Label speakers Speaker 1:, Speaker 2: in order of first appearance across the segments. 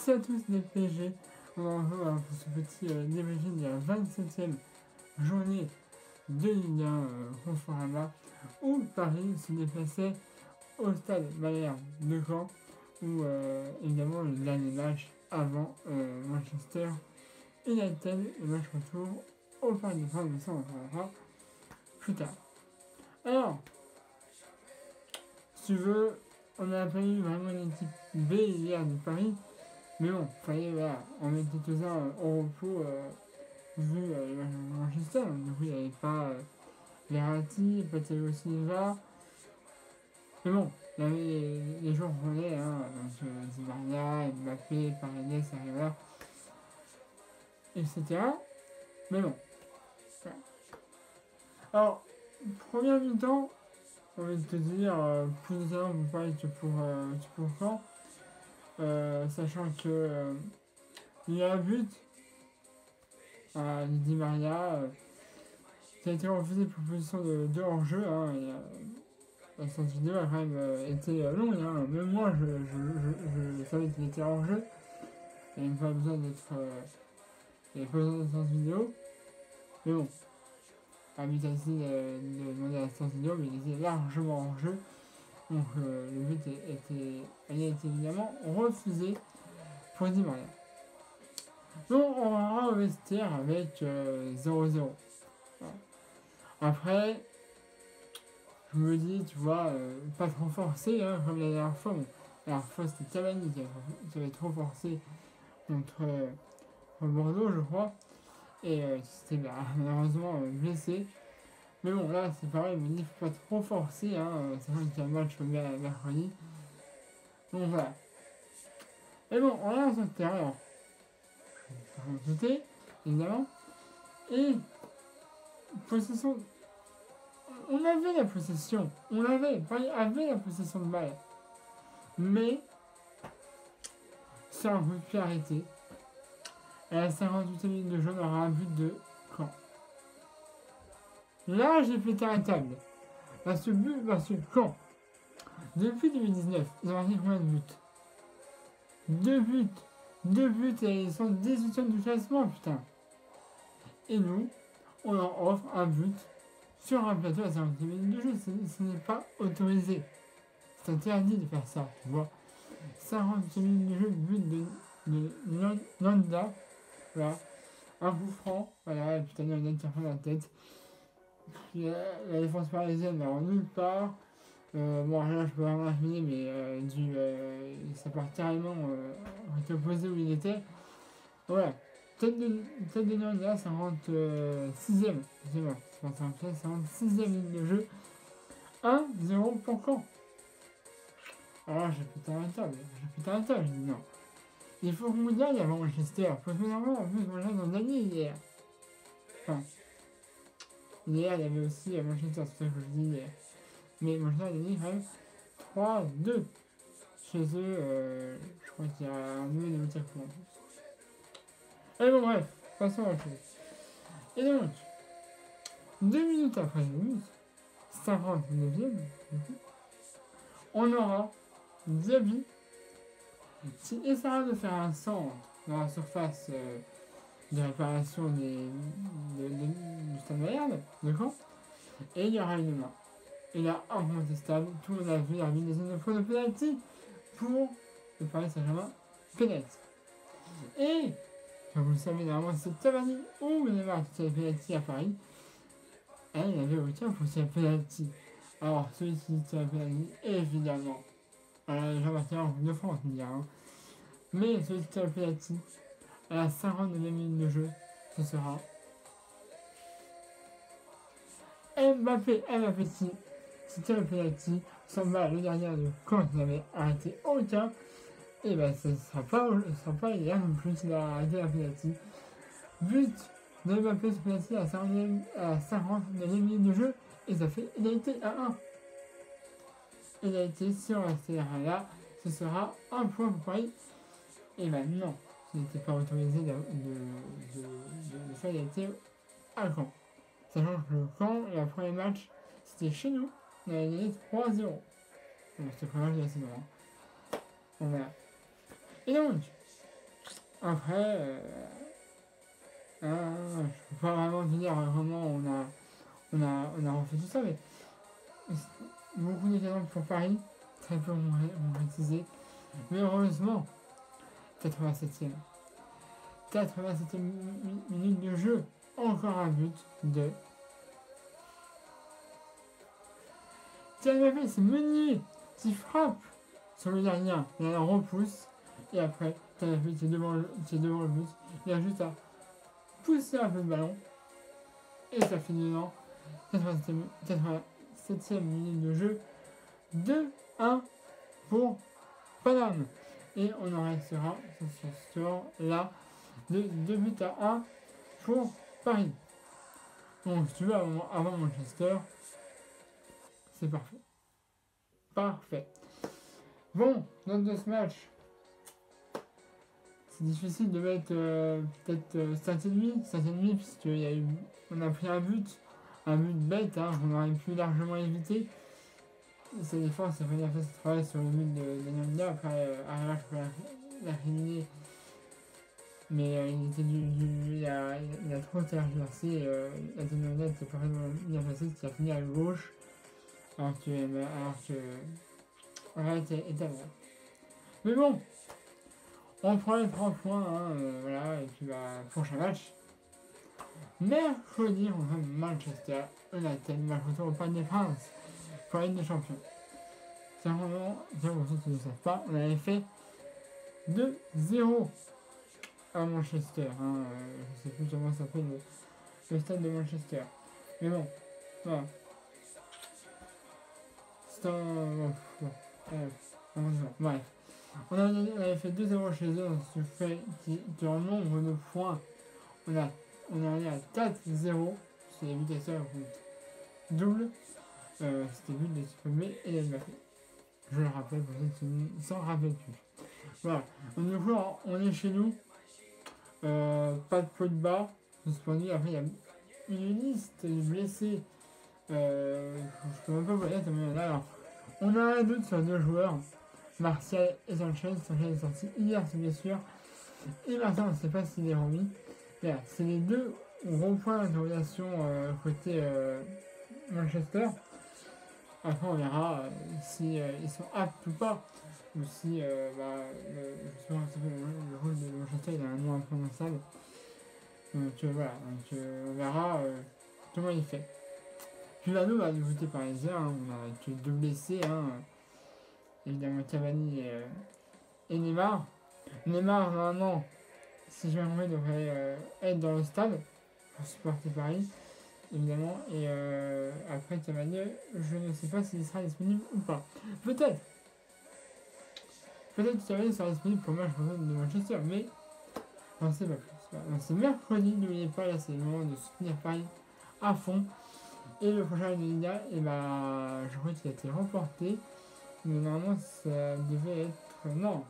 Speaker 1: Salut à tous les PSG, on en revoit pour ce petit débriefing de la 27e journée de Ligue 1 Conforama où Paris se déplaçait au stade Malherbe de Caen où évidemment le dernier match avant Manchester United, le match retour au Parc des Princes, mais ça on en parlera plus tard. Alors, si tu veux, on n'a pas eu vraiment une équipe B hier de Paris. Mais bon, fallait voilà, en mettre quelques-uns au repos vu Manchester. Du coup, il n'y avait pas Verratti, pas Thiago Silva. Mais bon, il y avait les joueurs relais, hein, donc Di Maria, Mbappé, Paredes, Arriva, etc. Mais bon, voilà. Alors, première mi-temps, on va te dire plus de talent pour Paris que pour Caen. Sachant que il y a un but à Di Maria qui a été refusé pour position de hors-jeu. Hein, cette vidéo a quand même été longue. Hein. Même moi, je savais qu'il était hors-jeu. Il n'y avait pas besoin d'être. Il n'y avait pas besoin d'être séance vidéo. Mais bon, arbitre a décidé de demander la séance vidéo, mais il était largement hors-jeu. Donc le but a été évidemment refusé pour Di Maria. Donc on va au vestiaire avec 0-0. Voilà. Après, je me dis, tu vois, pas trop forcé, hein, comme la dernière fois. Bon, la dernière fois, c'était Cavani qui avait trop forcé contre Bordeaux, je crois. Et c'était malheureusement blessé. Mais bon, là, c'est pareil, je me dis, faut pas trop forcer, hein, sachant qu'il y a un match mercredi. Donc voilà. Et bon, on est sur le terrain, par côté, évidemment. Et possession. On avait la possession. Paris avait la possession de balle. Mais c'est un coup de pied arrêté. Et à la 58e minute de jeu, on aura un but de Caen. Là, j'ai pété un câble. Parce que Caen, depuis 2019, ils ont marqué combien de buts? Deux buts et ils sont 18e du classement, putain. Et nous, on leur offre un but sur un plateau à 58e minute de jeu. Ce n'est pas autorisé. C'est interdit de faire ça, tu vois. 58 minutes de jeu, but de Nanda. Voilà. Un coup franc. Voilà, putain, Nanda qui refait la tête. La défense parisienne va en nulle part. Bon, là, je peux pas m'imaginer, mais ça part carrément opposé où il était. Voilà. Tête de Nanda, 56e. C'est bon, c'est 56e minute de jeu. 1-0 pour Caen. Alors là, j'ai pété un câble, je dis non. Il faut qu'on gagne avant Manchester. Faut que en plus, moi j'ai gagné hier. Enfin, hier, il y avait aussi Manchester, c'est ça que je dis hier. Mais Manchester a gagné quand même 3-2. Chez eux, je crois qu'il y a un nouveau de tir en plus. Et bon, bref, passons à autre chose. Et donc, 2 minutes après le but, 59e, on aura Diaby qui essaiera de faire un centre dans la surface de réparation du stade Malherbe de Caen, et il y aura une main. Et là, incontestable, tout le monde a vu l'arbitre des zones de faute de penalty pour le Paris Saint-Germain penalty. Et, comme vous le savez, normalement c'est Cavani ou Neymar qui tire le penalty à Paris. Et il avait aucun pour tirer le penalty. Alors, celui qui tire le penalty, évidemment, Jean-Martin en Coupe de France, on dirait. Hein. Mais celui qui tire le penalty, à la 59e minute de jeu, ce sera Mbappé qui tire le penalty. Samba, le gardien de Caen, qui n'avait arrêté aucun. Et ben, ce ne sera pas hier non plus qu'il a arrêté la penalty. But de Mbappé sur penalty à la 59e minute de jeu. Et ça fait égalité à 1. Égalité sur la CR là. Ce sera un point pour Paris. Et maintenant, ce n'était pas autorisé de faire égalité à Caen. Sachant que le Caen, le premier match, c'était chez nous. On a gagné 3-0. Bon, c'était le premier match de la saison. Bon, voilà. Et donc, Après, je peux pas vraiment te dire comment on a refait tout ça, mais beaucoup d'exemples pour Paris, très peu ont réalisé. Mais heureusement, 87e. 87e minute de jeu, encore un but de Kylian Mbappé, c'est Meunier qui frappe sur le gardien, il a un repousse, et après, Kylian Mbappé qui est devant le but, il a juste à pousser un peu le ballon, et ça finit dedans. 87e minute de jeu, 2-1 pour Paname. Et on en restera sur ce score-là de 2 buts à 1 pour Paris. Donc, si tu veux, avant Manchester, c'est parfait. Parfait. Bon, note de ce match. C'est difficile de mettre peut-être 5,5, puisqu'on a pris un but bête, hein, qu'on aurait pu largement éviter. Sa défense a bien fait ce travail sur le but de Nyanga. Après, Arrière, je peux l'incriminer. Mais il a trop tergiversé. La Nyanga était parfaitement bien placée, qui a fini à gauche. Alors que Arrête est à moi. Mais bon, on prend les 3 points, hein, voilà, et puis prochain match. Mercredi, on va Manchester United, match retour au Parc des Princes pour la Ligue des Champions. C'est vraiment, pour ceux qui ne le savent pas, on avait fait 2-0 à Manchester. Hein, je sais plus comment s'appelle le stade de Manchester. Mais bon, voilà. C'est un. Bref. On avait fait 2-0 chez eux, ce qui fait qu'en nombre de points, on est allé à 4-0. C'est les buts à seuls double. C'était but de supprimer et Mbappé. Je le rappelle pour ceux qui ne s'en rappellent plus. Voilà. Donc, du coup, on est chez nous. Pas de pot de bas. Suspendu. Après, il y a une liste de blessés. Je peux même pas vous dire combien il y en a. Alors, on a un doute sur 2 joueurs. Martial et Sanchez. Sanchez est sorti hier, c'est bien sûr. Et Martial, on ne sait pas s'il est remis. Voilà, c'est les deux gros points d'interrogation côté Manchester. Après, on verra si ils sont aptes ou pas. Ou si justement, le rôle de Manchester il a un nom imprononçable. Donc voilà, on verra comment il fait. Puis là, nous, du côté parisien, hein, on a que 2 blessés. Hein, évidemment, Cavani et Neymar. Neymar, normalement, si je me rappelle, devrait être dans le stade pour supporter Paris, évidemment. Et après, Cavani, je ne sais pas s'il sera disponible ou pas. Peut-être que Cavani sera disponible pour le match de Manchester, mais on ne sait pas plus. Voilà. Donc c'est mercredi, n'oubliez pas, là c'est le moment de soutenir Paris à fond. Et le prochain de Liga, je crois qu'il a été remporté. Mais normalement, ça devait être Nantes.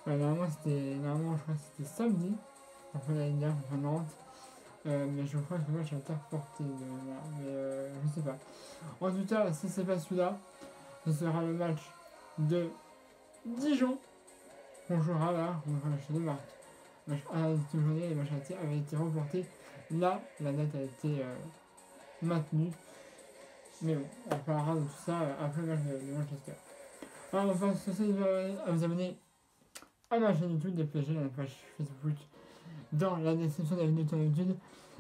Speaker 1: Normalement, je crois que c'était samedi. Après la Liga, contre Nantes. Mais je crois que le match a été reporté. Mais je sais pas. En tout cas, si c'est pas celui-là, ce sera le match de Dijon. On jouera là, on jouera chez les Marques. À la journée, le match avait été reporté. Là, la date a été maintenue. Mais bon, on parlera de tout ça après le match de Manchester. Alors, on pense aussi à vous abonner à ma chaîne YouTube DPG, à la page Facebook dans la description de la vidéo sur YouTube.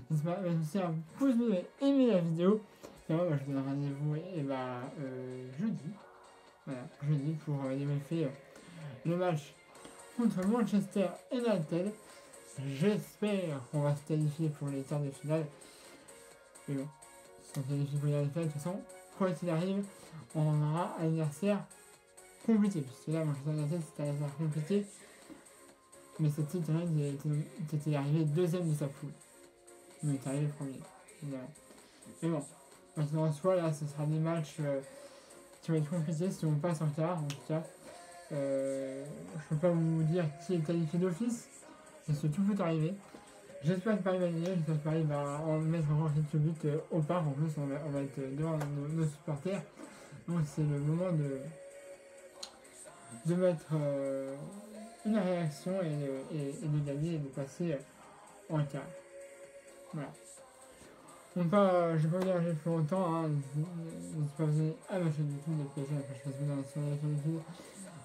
Speaker 1: N'hésitez pas à aussi un pouce bleu et aimer la vidéo. Et moi, je vous donne rendez-vous jeudi. Voilà, jeudi pour débriefer le match contre Manchester United. J'espère qu'on va se qualifier pour les quarts de finale. Mais bon, si on se qualifie pour les quarts de finale, de toute façon, quoi qu'il arrive, on aura un adversaire compliqué. Puisque là, Manchester United, c'était un adversaire compliqué. Mais cette titre, il était arrivé deuxième de sa poule. Mais il est arrivé premier. Évidemment. Mais bon, maintenant en soi, là, ce sera des matchs qui vont être compliqués si on passe en quart, en tout cas. Je peux pas vous dire qui est qualifié d'office, parce que tout peut arriver. J'espère que Paris va gagner, j'espère que Paris va en mettre encore quelques buts au parc. En plus, on va être devant nos supporters. Donc c'est le moment de mettre une réaction et de gagner et de passer en quart. Voilà. Donc je vais pas vous dire plus longtemps, hein, n'hésitez pas à vous abonner à ma chaîne YouTube, de plaisir que je fasse bien sur la chaîne YouTube.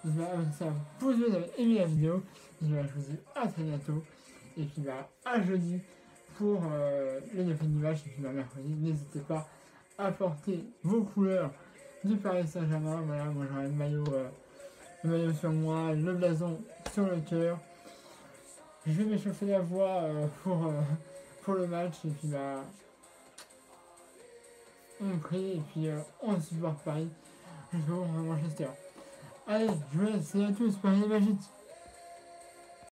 Speaker 1: N'hésitez pas à vous faire pouce bleu si vous avez aimé la vidéo. Et je vous dis à très bientôt. Et puis à jeudi pour le défi du match. Et puis mercredi, n'hésitez pas à porter vos couleurs du Paris Saint-Germain. Voilà, moi j'aurai le maillot sur moi, le blason sur le cœur. Je vais m'échauffer la voix pour le match. Et puis on prie et puis on supporte Paris jusqu'au Manchester. Allez, je vous laisse, c'est à tous, Paris magique.